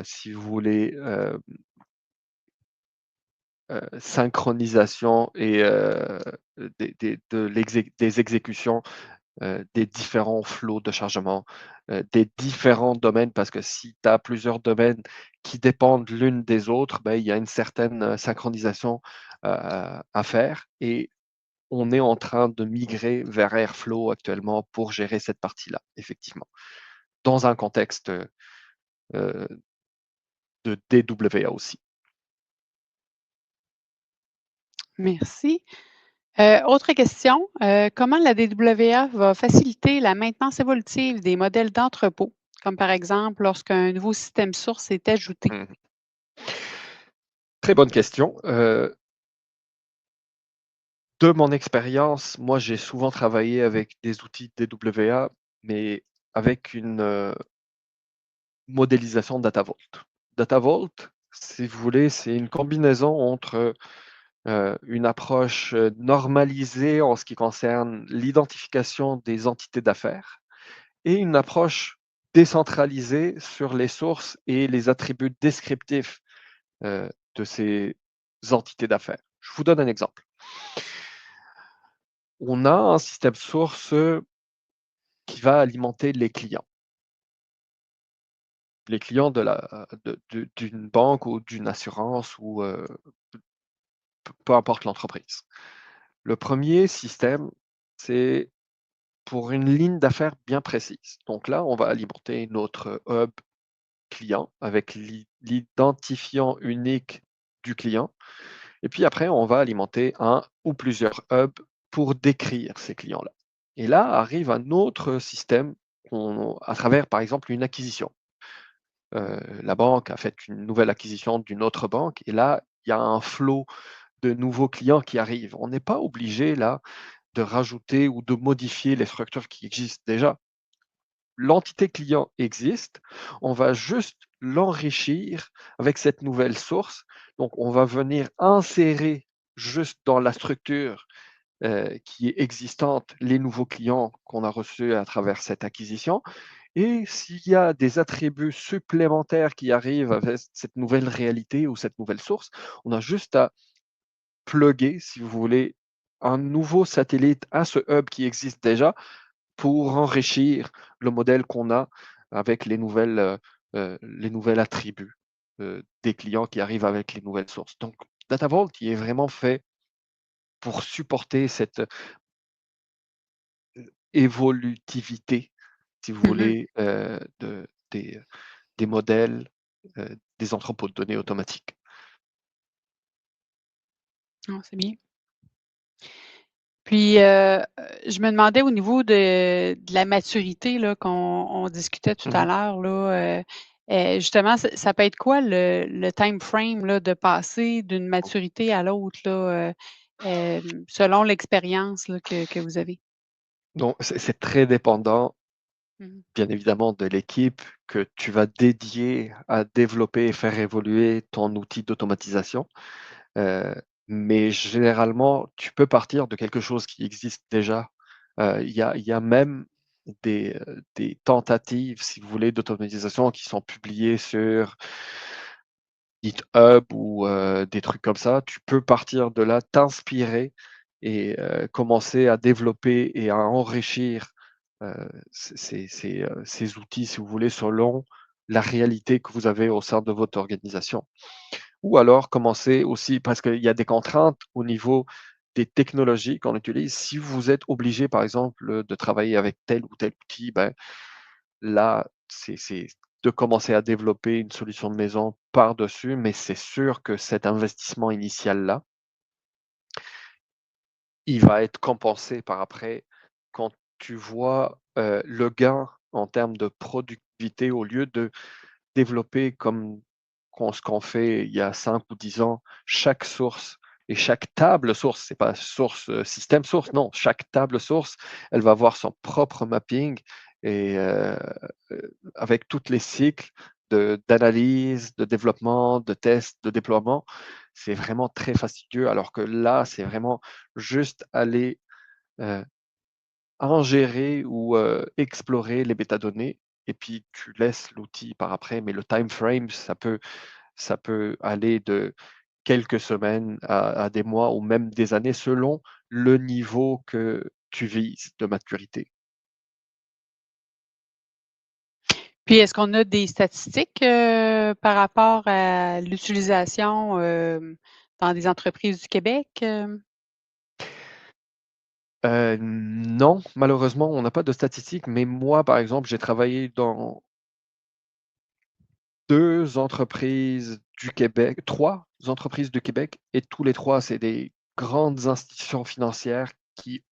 [SPEAKER 2] si vous voulez, synchronisation et des exécutions, des différents flots de chargement, des différents domaines, parce que si tu as plusieurs domaines qui dépendent l'une des autres, ben, il y a une certaine synchronisation à faire et on est en train de migrer vers Airflow actuellement pour gérer cette partie-là, effectivement, dans un contexte euh, de DWA aussi.
[SPEAKER 1] Merci. Autre question, comment la DWA va faciliter la maintenance évolutive des modèles d'entrepôt, comme par exemple lorsqu'un nouveau système source est ajouté?
[SPEAKER 2] Mhm. Très bonne question. De mon expérience, moi, j'ai souvent travaillé avec des outils DWA, mais avec une modélisation DataVault. DataVault, si vous voulez, c'est une combinaison entre une approche normalisée en ce qui concerne l'identification des entités d'affaires et une approche décentralisée sur les sources et les attributs descriptifs de ces entités d'affaires. Je vous donne un exemple. On a un système source qui va alimenter les clients. Les clients d'une banque ou d'une assurance ou peu importe l'entreprise. Le premier système, c'est pour une ligne d'affaires bien précise. Donc là, on va alimenter notre hub client avec l'identifiant unique du client. Et puis après, on va alimenter un ou plusieurs hubs pour décrire ces clients-là. Et là arrive un autre système à travers, par exemple, une acquisition. La banque a fait une nouvelle acquisition d'une autre banque et là, il y a un flot de nouveaux clients qui arrivent. On n'est pas obligé là de rajouter ou de modifier les structures qui existent déjà. L'entité client existe, on va juste l'enrichir avec cette nouvelle source. Donc, on va venir insérer juste dans la structure qui est existante les nouveaux clients qu'on a reçus à travers cette acquisition. Et s'il y a des attributs supplémentaires qui arrivent avec cette nouvelle réalité ou cette nouvelle source, on a juste à plugger, si vous voulez, un nouveau satellite à ce hub qui existe déjà pour enrichir le modèle qu'on a avec les nouvelles attributs des clients qui arrivent avec les nouvelles sources. Donc, DataVault, il est vraiment fait pour supporter cette évolutivité, si vous
[SPEAKER 1] Mhm.
[SPEAKER 2] voulez, des modèles, des entrepôts de données automatiques.
[SPEAKER 1] Ah, c'est bien. Puis, je me demandais au niveau de la maturité là, qu'on discutait tout à
[SPEAKER 2] Mhm.
[SPEAKER 1] l'heure là, justement, ça peut être quoi le time frame là, de passer d'une maturité à l'autre là, selon l'expérience là que vous avez?
[SPEAKER 2] Donc, c'est très dépendant,
[SPEAKER 1] Mmh.
[SPEAKER 2] bien évidemment, de l'équipe que tu vas dédier à développer et faire évoluer ton outil d'automatisation. Heu, mais généralement, tu peux partir de quelque chose qui existe déjà. Il y a même des tentatives, si vous voulez, d'automatisation qui sont publiées sur GitHub ou des trucs comme ça. Tu peux partir de là, t'inspirer et commencer à développer et à enrichir, ces outils, si vous voulez, selon la réalité que vous avez au sein de votre organisation. Ou alors commencer aussi parce qu'il y a des contraintes au niveau des technologies qu'on utilise. Si vous êtes obligé, par exemple, de travailler avec tel ou tel outil, ben, là, c'est de commencer à développer une solution de maison par-dessus, mais c'est sûr que cet investissement initial-là, il va être compensé par après quand tu vois, le gain en termes de productivité au lieu de développer comme ce qu'on fait il y a 5 ou 10 ans, chaque source et chaque table source, c'est pas source, système source, non, chaque table source, elle va avoir son propre mapping et avec toutes les cycles d'analyse, de développement, de test, de déploiement. C'est vraiment très fastidieux alors que là, c'est vraiment juste aller, heu, ingérer ou explorer les métadonnées et puis tu laisses l'outil par après, mais le time frame, ça peut aller de quelques semaines à des mois ou même des années selon le niveau que tu vises de maturité.
[SPEAKER 1] Puis est-ce qu'on a des statistiques, par rapport à l'utilisation, dans des entreprises du Québec?
[SPEAKER 2] Non, malheureusement, on n'a pas de statistiques, mais moi, par exemple, j'ai travaillé dans 2 entreprises du Québec, 3 entreprises du Québec et tous les 3, c'est des grandes institutions financières qui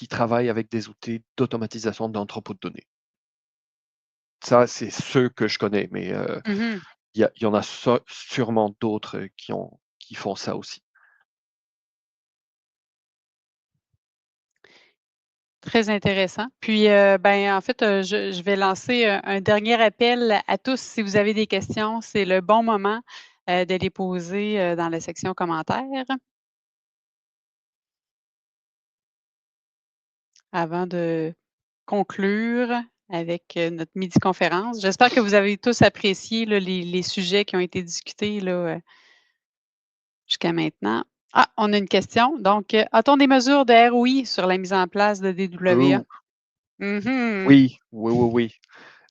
[SPEAKER 2] travaillent avec des outils d'automatisation d'entrepôts de données. Ça, c'est ceux que je connais, mais
[SPEAKER 1] Mmh.
[SPEAKER 2] il y en a sûrement d'autres qui font ça aussi.
[SPEAKER 1] Très intéressant. Puis, ben, en fait, je vais lancer un dernier appel à tous. Si vous avez des questions, c'est le bon moment, de les poser, dans la section commentaires avant de conclure avec, notre midi-conférence. J'espère que vous avez tous apprécié, là, les sujets qui ont été discutés, là, jusqu'à maintenant. Ah, on a une question. Donc, a-t-on des mesures de ROI sur la mise en place de DWA?
[SPEAKER 2] Oh,
[SPEAKER 1] Mmh.
[SPEAKER 2] oui, oui, oui,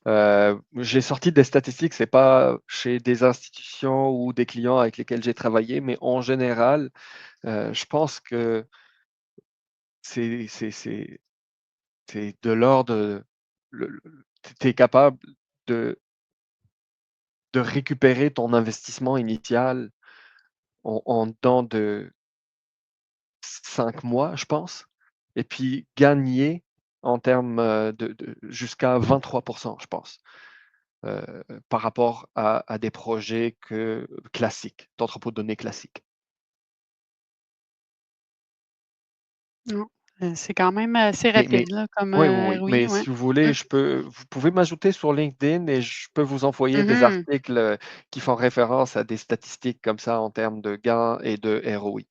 [SPEAKER 2] oui. J'ai sorti des statistiques, c'est pas chez des institutions ou des clients avec lesquels j'ai travaillé, mais en général, je pense que c'est c'est c'est c'est de l'ordre, tu es capable de récupérer ton investissement initial en dedans de 5 mois, je pense, et puis gagner en termes, de jusqu'à 23 je pense, par rapport à des projets classiques, d'entrepôt de données classiques.
[SPEAKER 1] Non, c'est quand même assez
[SPEAKER 2] Mais
[SPEAKER 1] rapide là comme,
[SPEAKER 2] oui, oui, oui,
[SPEAKER 1] ROI,
[SPEAKER 2] mais
[SPEAKER 1] ouais.
[SPEAKER 2] si vous
[SPEAKER 1] Mmh.
[SPEAKER 2] voulez, vous pouvez m'ajouter sur LinkedIn et je peux vous envoyer des
[SPEAKER 1] Mmh.
[SPEAKER 2] articles, qui font référence à des statistiques comme ça en termes de gains et de ROI.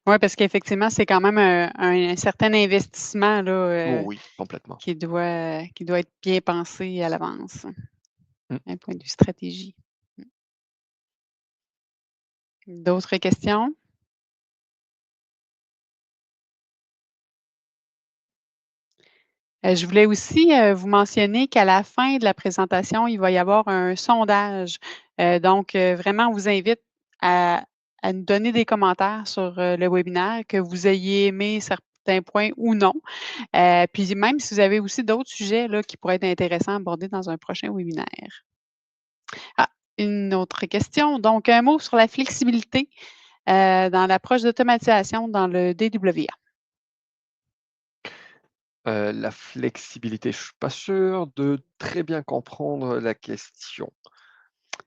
[SPEAKER 1] Ouais, parce qu'effectivement, c'est quand même un certain investissement là,
[SPEAKER 2] Oh oui, complètement.
[SPEAKER 1] qui doit être bien pensé à l'avance,
[SPEAKER 2] Mmh.
[SPEAKER 1] d'un point de vue stratégie. Mmh. D'autres questions? Je voulais aussi, vous mentionner qu'à la fin de la présentation, il va y avoir un sondage. Donc, vraiment, on vous invite à nous donner des commentaires sur, le webinaire, que vous ayez aimé certains points ou non. Puis même si vous avez aussi d'autres sujets là, qui pourraient être intéressants à aborder dans un prochain webinaire. Ah, une autre question. Donc, un mot sur la flexibilité, dans l'approche d'automatisation dans le DWA.
[SPEAKER 2] La flexibilité, je suis pas sûr de très bien comprendre la question.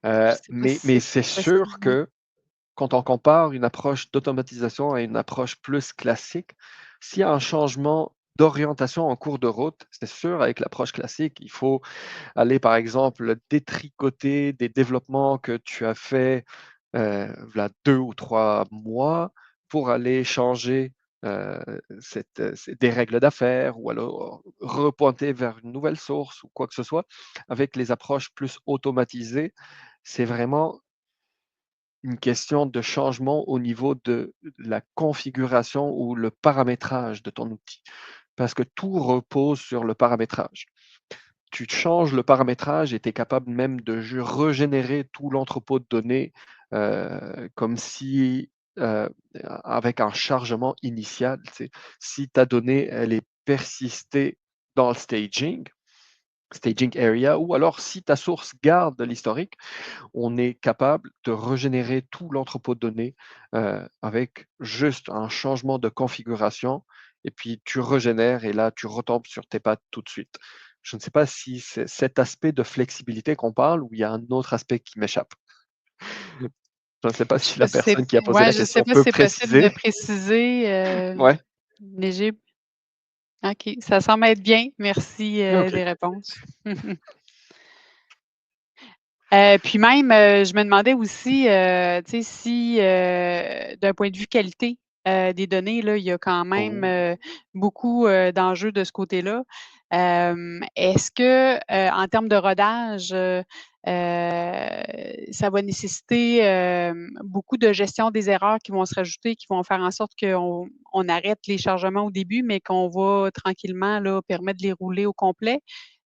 [SPEAKER 1] Je ne sais pas si
[SPEAKER 2] Mais
[SPEAKER 1] c'est
[SPEAKER 2] c'est sûr
[SPEAKER 1] possible.
[SPEAKER 2] que quand on compare une approche d'automatisation à une approche plus classique, s'il y a un changement d'orientation en cours de route, c'est sûr, avec l'approche classique, il faut aller, par exemple, détricoter des développements que tu as fait, v'là 2 ou 3 mois pour aller changer, des règles d'affaires ou alors repointer vers une nouvelle source ou quoi que ce soit. Avec les approches plus automatisées, c'est vraiment une question de changement au niveau de la configuration ou le paramétrage de ton outil. Parce que tout repose sur le paramétrage. Tu changes le paramétrage et tu es capable même de régénérer tout l'entrepôt de données comme si, avec un chargement initial. Si ta donnée, elle est persistée dans le staging area, ou alors si ta source garde l'historique, on est capable de régénérer tout l'entrepôt de données avec juste un changement de configuration et puis tu régénères et là, tu retombes sur tes pattes tout de suite. Je ne sais pas si c'est cet aspect de flexibilité qu'on parle ou il y a un autre aspect qui m'échappe. Je ne sais pas
[SPEAKER 1] Je sais
[SPEAKER 2] si
[SPEAKER 1] pas
[SPEAKER 2] la
[SPEAKER 1] si c'est
[SPEAKER 2] personne qui a posé
[SPEAKER 1] ouais,
[SPEAKER 2] la
[SPEAKER 1] je sais
[SPEAKER 2] question
[SPEAKER 1] pas si
[SPEAKER 2] peut
[SPEAKER 1] c'est possible de
[SPEAKER 2] préciser.
[SPEAKER 1] préciser,
[SPEAKER 2] Ouais,
[SPEAKER 1] léger. OK, ça semble être bien. Merci,
[SPEAKER 2] OK.
[SPEAKER 1] des réponses. Puis même, je me demandais aussi, tu sais, si, d'un point de vue qualité, des données, là, il y a quand même,
[SPEAKER 2] Oh.
[SPEAKER 1] beaucoup, d'enjeux de ce côté-là. Est-ce que, en termes de rodage, ça va nécessiter, beaucoup de gestion des erreurs qui vont se rajouter, qui vont faire en sorte qu'on arrête les chargements au début, mais qu'on va tranquillement, là, permettre de les rouler au complet?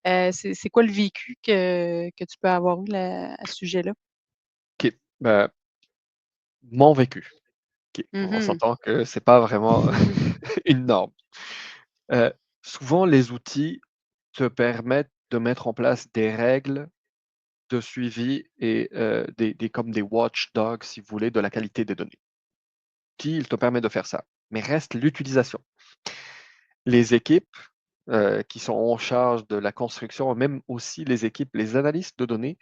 [SPEAKER 1] C'est quoi le vécu que tu peux avoir eu là à ce sujet-là?
[SPEAKER 2] OK, bah, mon vécu. OK, on
[SPEAKER 1] Mmh.
[SPEAKER 2] s'entend que c'est pas vraiment une norme. Heu, Souvent les outils te permettent de mettre en place des règles de suivi et comme des watchdogs, si vous voulez, de la qualité des données. Qui il te permet de faire ça, mais reste l'utilisation. Les équipes, qui sont en charge de la construction, même aussi les équipes, les analystes de données,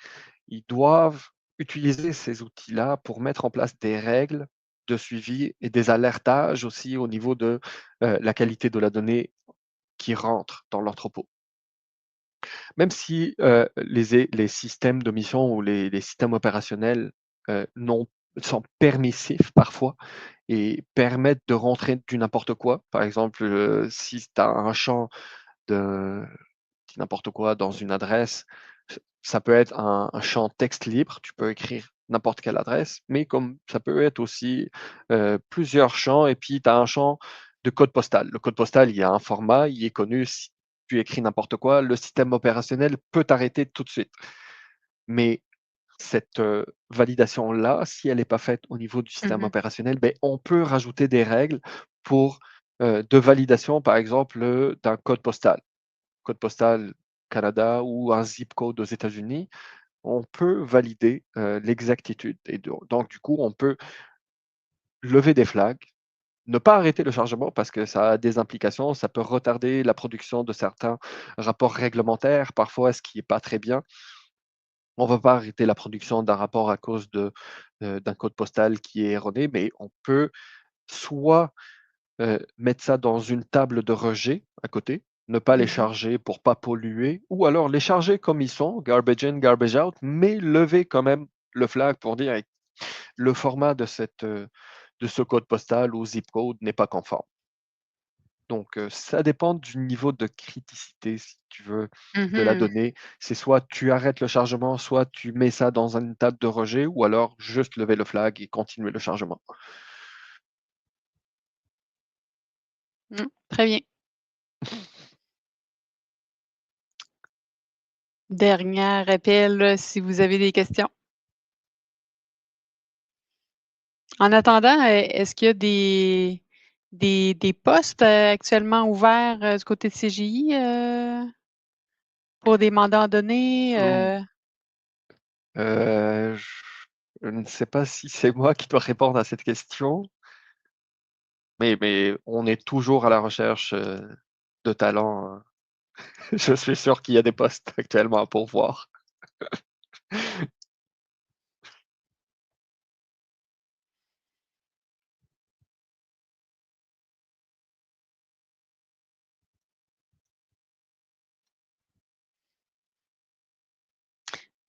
[SPEAKER 2] ils doivent utiliser ces outils-là pour mettre en place des règles de suivi et des alertages aussi au niveau de la qualité de la donnée qui rentre dans l'entrepôt. Même si les systèmes de mission ou les systèmes opérationnels non, sont permissifs parfois et permettent de rentrer du n'importe quoi. Par exemple, si tu as un champ de n'importe quoi dans une adresse, ça peut être un champ texte libre, tu peux écrire n'importe quelle adresse, mais comme ça peut être aussi plusieurs champs et puis tu as un champ de code postal. Le code postal, il y a un format, il est connu, si tu écris n'importe quoi, le système opérationnel peut t'arrêter tout de suite. Mais cette validation-là, si elle n'est pas faite au niveau du système
[SPEAKER 1] Mmh.
[SPEAKER 2] opérationnel, ben, on peut rajouter des règles pour de validation, par exemple, d'un code postal Canada ou un zip code aux États-Unis. On peut valider l'exactitude et donc du coup, on peut lever des flags, ne pas arrêter le chargement parce que ça a des implications, ça peut retarder la production de certains rapports réglementaires, parfois, ce qui est pas très bien. On va pas arrêter la production d'un rapport à cause d'un code postal qui est erroné, mais on peut soit mettre ça dans une table de rejet à côté, ne pas les
[SPEAKER 1] Mmh.
[SPEAKER 2] charger pour pas polluer, ou alors les charger comme ils sont, garbage in, garbage out, mais lever quand même le flag pour dire: «Hey, le format de ce code postal ou zip code n'est pas conforme». Donc ça dépend du niveau de criticité, si tu veux, de la
[SPEAKER 1] Mmh.
[SPEAKER 2] donnée. C'est soit tu arrêtes le chargement, soit tu mets ça dans une table de rejet ou alors juste lever le flag et continuer le chargement.
[SPEAKER 1] Mmh. Très bien. Dernier appel, si vous avez des questions. En attendant, est-ce qu'il y a des postes, actuellement ouverts, du côté de CGI, pour des mandats en données,
[SPEAKER 2] Ou je ne sais pas si c'est moi qui dois répondre à cette question, mais on est toujours à la recherche, de talents, je suis sûr qu'il y a des postes actuellement à pourvoir.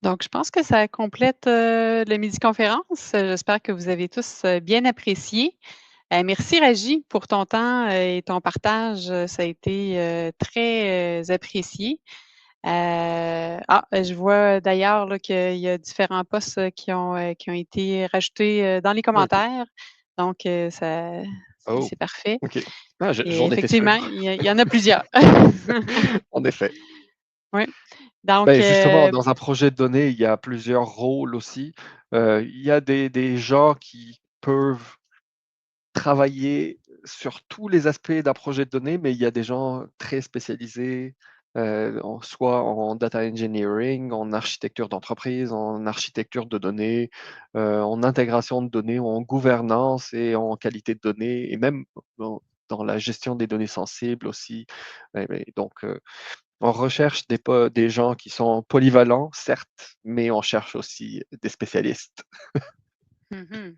[SPEAKER 1] Donc je pense que ça complète, le midi-conférence. J'espère que vous avez tous, bien apprécié. Merci Raji pour ton temps, et ton partage, ça a été, très, apprécié. Je vois d'ailleurs là qu'il y a différents postes, qui ont été rajoutés, dans les
[SPEAKER 2] OK.
[SPEAKER 1] commentaires. Donc, ça
[SPEAKER 2] Oh,
[SPEAKER 1] c'est parfait
[SPEAKER 2] OK. Ah,
[SPEAKER 1] et
[SPEAKER 2] j'en étais
[SPEAKER 1] effectivement,
[SPEAKER 2] sûr.
[SPEAKER 1] il y en a plusieurs.
[SPEAKER 2] En effet.
[SPEAKER 1] Oui, donc,
[SPEAKER 2] Beh, justement, dans un projet de données, il y a plusieurs rôles aussi. Il y a des gens qui peuvent travailler sur tous les aspects d'un projet de données, mais il y a des gens très spécialisés, soit en data engineering, en architecture d'entreprise, en architecture de données, en intégration de données, en gouvernance et en qualité de données et même dans la gestion des données sensibles aussi. On recherche des gens qui sont polyvalents, certes, mais on cherche aussi des spécialistes.
[SPEAKER 1] mmh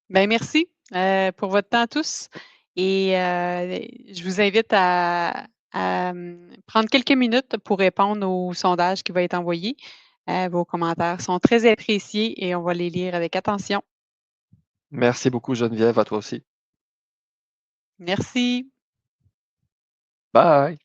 [SPEAKER 1] Ben, merci, pour votre temps à tous et je vous invite à prendre quelques minutes pour répondre au sondage qui va être envoyé. Vos commentaires sont très appréciés et on va les lire avec attention.
[SPEAKER 2] Merci beaucoup Geneviève, à toi aussi.
[SPEAKER 1] Merci.
[SPEAKER 2] Bye.